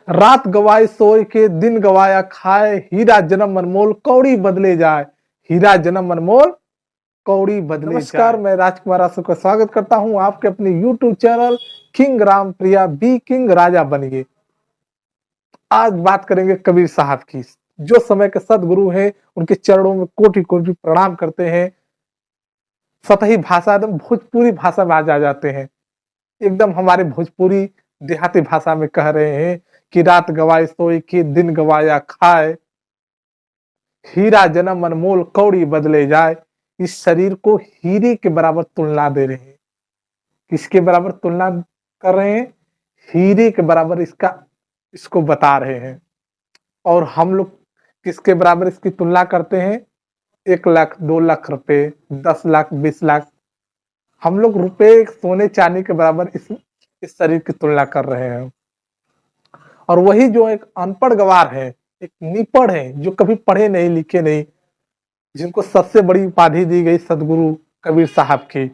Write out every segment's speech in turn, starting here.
रात गवाए सोए के दिन गवाया खाए, हीरा जन्म अनमोल कौड़ी बदले जाए, हीरा जन्म अनमोल कौड़ी बदले नमस्कार जाए। मैं राजकुमार आसू का स्वागत करता हूं आपके अपने YouTube channel king Ram Priya be king राजा बनिए। आज बात करेंगे कबीर साहब की, जो समय के सदगुरु हैं। उनके चरणों में कोटि कोटि प्रणाम करते हैं। सतही भाषा एकदम भोजपुरी भाषा में आज आ जाते हैं, एकदम हमारे भोजपुरी देहाती भाषा में कह रहे हैं कि रात गवाए सोए के दिन गवाया खाए, हीरा जन्म अनमोल कौड़ी बदले जाए। इस शरीर को हीरे के बराबर तुलना दे रहे हैं। किसके बराबर तुलना कर रहे हैं? हीरे के बराबर इसको बता रहे हैं। और हम लोग किसके बराबर इसकी तुलना करते हैं? 1 लाख 2 लाख रुपए, 10 लाख 20 लाख। हम लोग रुपए सोने चांदी के बराबर इस शरीर की तुलना कर रहे हैं। और वही जो एक अनपढ़ गवार है, एक निपढ़ है, जो कभी पढ़े नहीं लिखे नहीं, जिनको सबसे बड़ी उपाधि दी गई सदगुरु कबीर साहब की,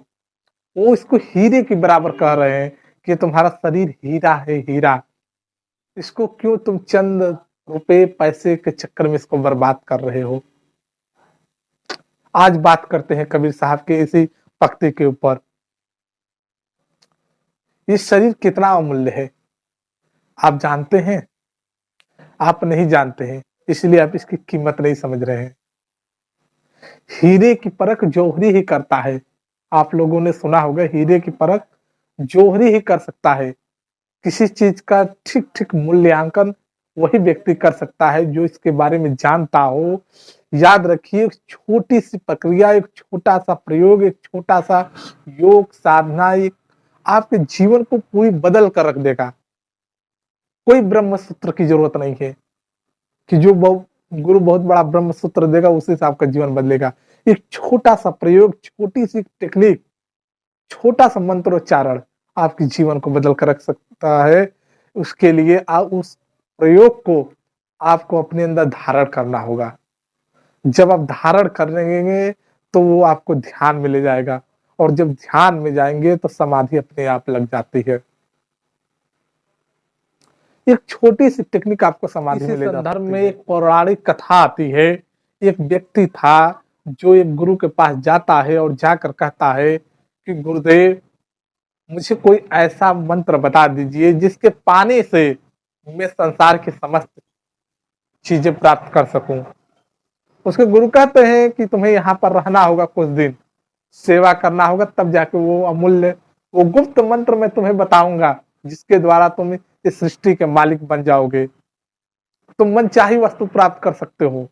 वो इसको हीरे के बराबर कह रहे हैं कि तुम्हारा शरीर हीरा है, हीरा। इसको क्यों तुम चंद रुपए पैसे के चक्कर में इसको बर्बाद कर रहे हो? आज बात करते हैं कबीर साहब के इसी पक्ति के ऊपर। ये शरीर कितना अमूल्य है आप जानते हैं? आप नहीं जानते हैं, इसलिए आप इसकी कीमत नहीं समझ रहे हैं। हीरे की परख जौहरी ही करता है। आप लोगों ने सुना होगा, हीरे की परख जौहरी ही कर सकता है। किसी चीज का ठीक ठीक मूल्यांकन वही व्यक्ति कर सकता है जो इसके बारे में जानता हो। याद रखिए, एक छोटी सी प्रक्रिया, एक छोटा सा प्रयोग, एक छोटा सा योग साधना, एक आपके जीवन को पूरी बदल कर रख देगा। कोई ब्रह्म सूत्र की जरूरत नहीं है कि जो गुरु बहुत बड़ा ब्रह्म सूत्र देगा उसी से आपका जीवन बदलेगा। एक छोटा सा प्रयोग, छोटी सी टेक्निक, छोटा सा मंत्रोच्चारण आपके जीवन को बदल कर रख सकता है। उसके लिए आप उस प्रयोग को आपको अपने अंदर धारण करना होगा। जब आप धारण करेंगे तो वो आपको ध्यान में ले जाएगा, और जब ध्यान में जाएंगे तो समाधि अपने आप लग जाती है। एक छोटी सी टेक्निक आपको समाधि में ले जाती है। संदर्भ में एक पौराणिक कथा आती है। एक व्यक्ति था जो एक गुरु के पास जाता है और जाकर कहता है कि गुरुदेव, मुझे कोई ऐसा मंत्र बता दीजिए जिसके पाने से मैं संसार की समस्त चीजें प्राप्त कर सकूं। उसके गुरु कहते हैं कि तुम्हें यहाँ पर रहना होगा, कुछ दिन सेवा करना होगा, तब जाके वो अमूल्य, वो गुप्त मंत्र मैं तुम्हें बताऊंगा जिसके द्वारा तुम इस सृष्टि के मालिक बन जाओगे, तुम मनचाही वस्तु प्राप्त कर सकते हो।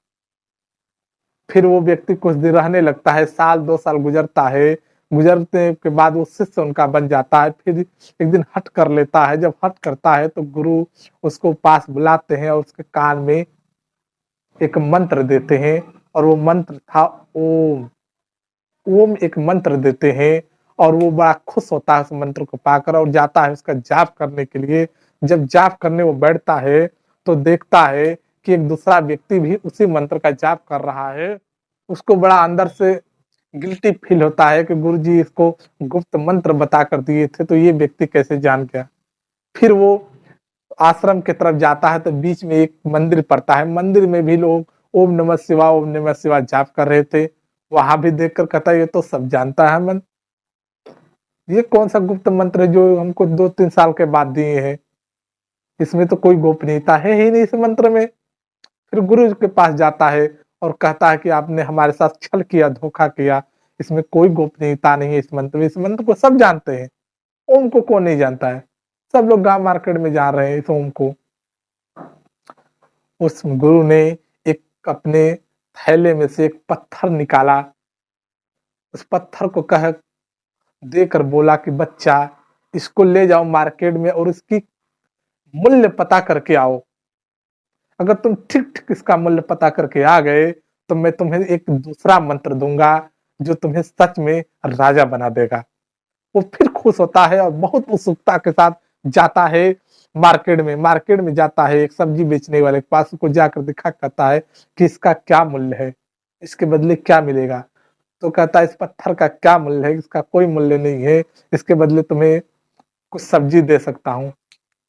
फिर वो व्यक्ति कुछ दिन रहने लगता है, 1 साल 2 साल गुजरता है। गुजरने के बाद वो शिष्य उनका बन जाता है। फिर एक दिन हट कर लेता है। जब हट करता है तो गुरु उसको पास बुलाते हैं और उसके कान में एक मंत्र देते हैं, और वो मंत्र था ओम। ओम एक मंत्र देते हैं, और वो बड़ा खुश होता है उस मंत्र को पाकर और जाता है उसका जाप करने के लिए। जब जाप करने वो बैठता है तो देखता है कि एक दूसरा व्यक्ति भी उसी मंत्र का जाप कर रहा है। उसको बड़ा अंदर से गिल्टी फील होता है कि गुरुजी इसको गुप्त मंत्र बता कर दिए थे, तो ये व्यक्ति कैसे जान गया। फिर वो आश्रम की तरफ जाता है तो बीच में एक मंदिर पड़ता है। मंदिर में भी लोग ओम नमः शिवाय ओम नमः शिवाय जाप कर रहे थे। वहां भी देखकर कहता है ये तो सब जानता है मन, ये कौन सा गुप्त मंत्र है जो हमको 2-3 साल के बाद दिए हैं? इसमें तो कोई गोपनीयता है ही नहीं इस मंत्र में। फिर गुरु के पास जाता है और कहता है कि आपने हमारे साथ छल किया, धोखा किया, इसमें कोई गोपनीयता नहीं है इस मंत्र में। इस मंत्र को सब जानते हैं, ओम को कौन नहीं जानता है? सब लोग गांव मार्केट में जा रहे हैं इस ओम को। उस गुरु ने एक अपने थैले में से एक पत्थर निकाला। उस पत्थर को कह देकर बोला कि बच्चा, इसको ले जाओ मार्केट में और इसकी मूल्य पता करके आओ। अगर तुम ठीक ठीक इसका मूल्य पता करके आ गए तो मैं तुम्हें एक दूसरा मंत्र दूंगा जो तुम्हें सच में राजा बना देगा। वो फिर खुश होता है और बहुत उत्सुकता के साथ जाता है मार्केट में। मार्केट में जाता है, एक सब्जी बेचने वाले के पास को जाकर दिखा, कहता है कि इसका क्या मूल्य है, इसके बदले क्या मिलेगा? तो कहता है इस पत्थर का क्या मूल्य है? इसका कोई मूल्य नहीं है, इसके बदले तुम्हें कुछ सब्जी दे सकता हूँ।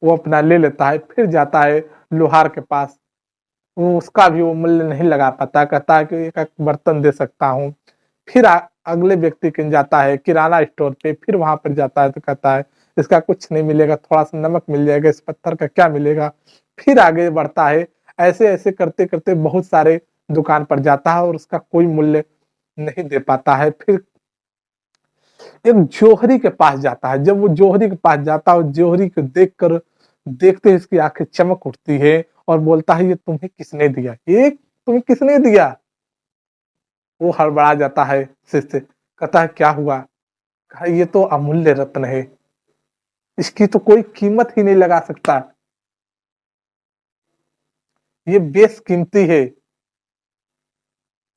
वो अपना ले लेता है, फिर जाता है लोहार के पास, वो उसका भी वो मूल्य नहीं लगा पाता, कहता है कि एक बर्तन दे सकता हूँ। फिर अगले व्यक्ति के जाता है किराना स्टोर पे, फिर वहां पर जाता है तो कहता है इसका कुछ नहीं मिलेगा, थोड़ा सा नमक मिल जाएगा, इस पत्थर का क्या मिलेगा। फिर आगे बढ़ता है, ऐसे ऐसे करते करते बहुत सारे दुकान पर जाता है और उसका कोई मूल्य नहीं दे पाता है। फिर एक जोहरी के पास जाता है, जब वो जोहरी के पास जाता है, जोहरी को देखते ही इसकी आंखें चमक उठती है और बोलता है ये तुम्हें किसने दिया, ये तुम्हें किसने दिया। वो हड़बड़ा जाता है शिष्य, कहता है क्या हुआ, कहा ये तो अमूल्य रत्न है, इसकी तो कोई कीमत ही नहीं लगा सकता, ये बेशकीमती है,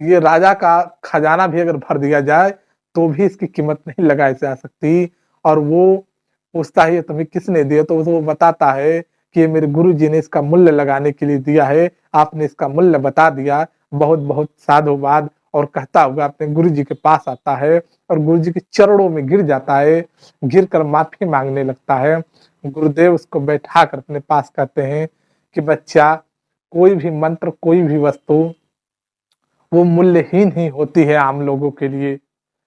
ये राजा का खजाना भी अगर भर दिया जाए तो भी इसकी कीमत नहीं लगाई जा सकती। और वो पूछता है ये तुम्हें किसने दिया, तो वो बताता है कि ये मेरे गुरु जी ने इसका मूल्य लगाने के लिए दिया है, आपने इसका मूल्य बता दिया, बहुत बहुत साधुवाद। और कहता हुआ अपने गुरु जी के पास आता है और गुरु जी के चरणों में गिर जाता है, गिर कर माफी मांगने लगता है। गुरुदेव उसको बैठा कर अपने पास कहते हैं कि बच्चा, कोई भी मंत्र, कोई भी वस्तु वो मूल्यहीन ही होती है आम लोगों के लिए,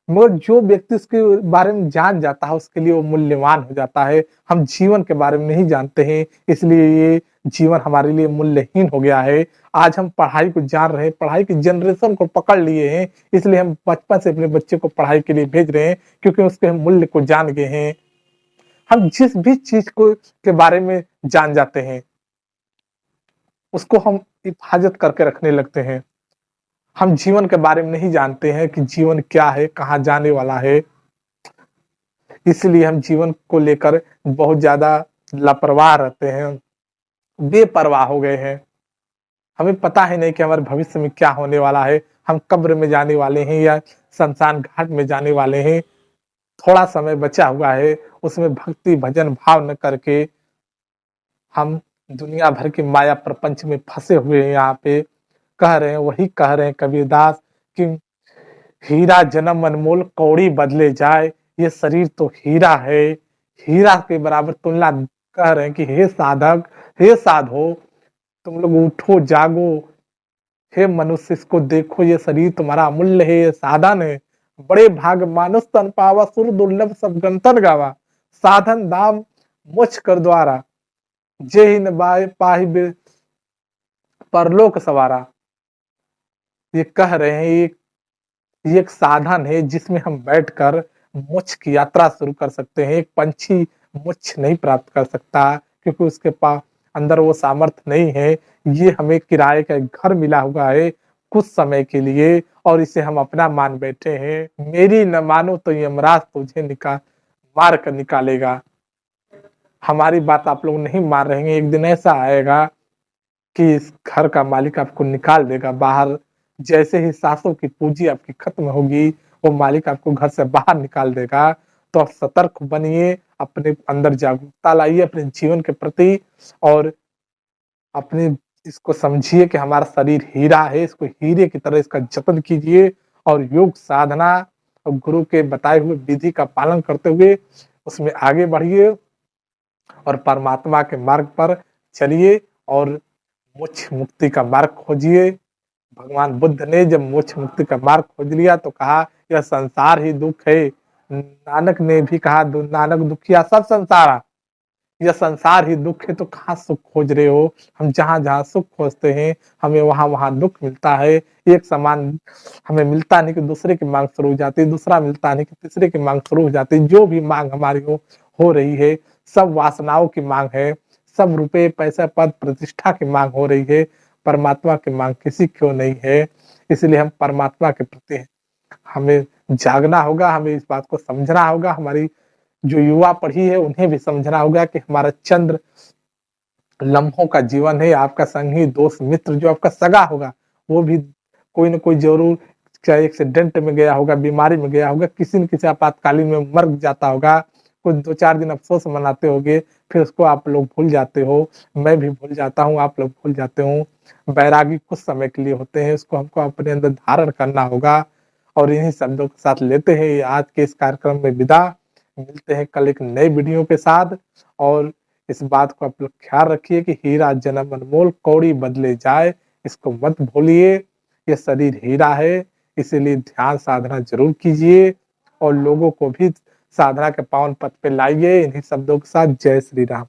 मगर जो व्यक्ति उसके बारे में जान जाता है उसके लिए वो मूल्यवान हो जाता है। हम जीवन के बारे में नहीं जानते हैं, इसलिए ये जीवन हमारे लिए मूल्यहीन हो गया है। आज हम पढ़ाई को जान रहे हैं, पढ़ाई की जनरेशन को पकड़ लिए हैं, इसलिए हम बचपन से अपने बच्चे को पढ़ाई के लिए भेज रहे हैं, क्योंकि उसके हम मूल्य को जान गए हैं। हम जिस भी चीज को के बारे में जान जाते हैं उसको हम हिफाजत करके रखने लगते हैं। हम जीवन के बारे में नहीं जानते हैं कि जीवन क्या है, कहाँ जाने वाला है, इसलिए हम जीवन को लेकर बहुत ज्यादा लापरवाह रहते हैं, बेपरवाह हो गए हैं। हमें पता ही नहीं कि हमारे भविष्य में क्या होने वाला है, हम कब्र में जाने वाले हैं या शमशान घाट में जाने वाले हैं। थोड़ा समय बचा हुआ है, उसमें भक्ति भजन भाव न करके हम दुनिया भर की माया प्रपंच में फंसे हुए हैं। यहाँ पे कह रहे हैं, वही कह रहे हैं कबीरदास कि हीरा जन्म अनमोल कौड़ी बदले जाए, ये शरीर तो हीरा है, हीरा के बराबर तुलना। कह रहे हैं कि हे साधक, हे साधो, तुम लोग उठो जागो, हे मनुष्य इसको देखो, ये शरीर तुम्हारा अमूल्य है, ये साधन है। बड़े भाग मानुष तन पावा, सुर दुर्लभ सब गंतन गावा, साधन दाम मोक्ष कर द्वारा, जे ही न पाहि परलोक सवारा। ये कह रहे हैं ये एक साधन है जिसमें हम बैठकर मोक्ष की यात्रा शुरू कर सकते हैं। एक पंछी मोक्ष नहीं प्राप्त कर सकता क्योंकि उसके पास अंदर वो सामर्थ्य नहीं है। ये हमें किराए का एक घर मिला हुआ है कुछ समय के लिए और इसे हम अपना मान बैठे हैं। मेरी न मानो तो यमराज तुझे मार कर निकालेगा। हमारी बात आप लोग नहीं मान रहे हैं, एक दिन ऐसा आएगा कि इस घर का मालिक आपको निकाल देगा बाहर। जैसे ही सासों की पूंजी आपकी खत्म होगी, वो मालिक आपको घर से बाहर निकाल देगा। तो आप सतर्क बनिए, अपने अंदर जागरूकता लाइए अपने जीवन के प्रति और अपने इसको समझिए कि हमारा शरीर हीरा है, इसको हीरे की तरह इसका जतन कीजिए और योग साधना और गुरु के बताए हुए विधि का पालन करते हुए उसमें आगे बढ़िए और परमात्मा के मार्ग पर चलिए और मोक्ष मुक्ति का मार्ग खोजिए। भगवान बुद्ध ने जब मोक्ष मुक्ति का मार्ग खोज लिया तो कहा यह संसार ही दुख है। नानक ने भी कहा नानक दुखिया सब संसार, यह संसार ही दुख है तो कहाँ सुख खोज रहे हो। हम जहाँ जहाँ सुख खोजते हैं हमें वहां वहां दुख मिलता है। एक समान हमें मिलता नहीं कि दूसरे की मांग शुरू हो जाती है, दूसरा मिलता नहीं कि तीसरे की मांग शुरू हो जाती है। जो भी मांग हमारी हो रही है सब वासनाओं की मांग है, सब रुपए पैसा पद प्रतिष्ठा की मांग हो रही है। परमात्मा की मांग किसी क्यों नहीं है। इसलिए हम परमात्मा के प्रति हमें जागना होगा, हमें इस बात को समझना होगा। हमारी जो युवा पढ़ी है उन्हें भी समझना होगा कि हमारा चंद्र लम्हों का जीवन है। आपका संगी दोस्त मित्र जो आपका सगा होगा वो भी कोई न कोई जरूर चाहे एक्सीडेंट में गया होगा, बीमारी में गया होगा, किसी न किसी आपातकालीन में मर जाता होगा। कुछ 2-4 दिन अफसोस मनाते होगे, फिर उसको आप लोग भूल जाते हो, मैं भी भूल जाता हूँ, आप लोग भूल जाते हो। बैरागी कुछ समय के लिए होते हैं, उसको हमको अपने अंदर धारण करना होगा। और इन्हीं शब्दों के साथ लेते हैं आज के इस कार्यक्रम में विदा। मिलते हैं कल एक नए वीडियो के साथ और इस बात को आप लोग ख्याल रखिए कि हीरा जन्म अनमोल कौड़ी बदले जाए, इसको मत भूलिए। ये शरीर हीरा है, इसीलिए ध्यान साधना जरूर कीजिए और लोगों को भी साधना के पावन पथ पे लाइए। इन्हीं शब्दों के साथ जय श्री राम।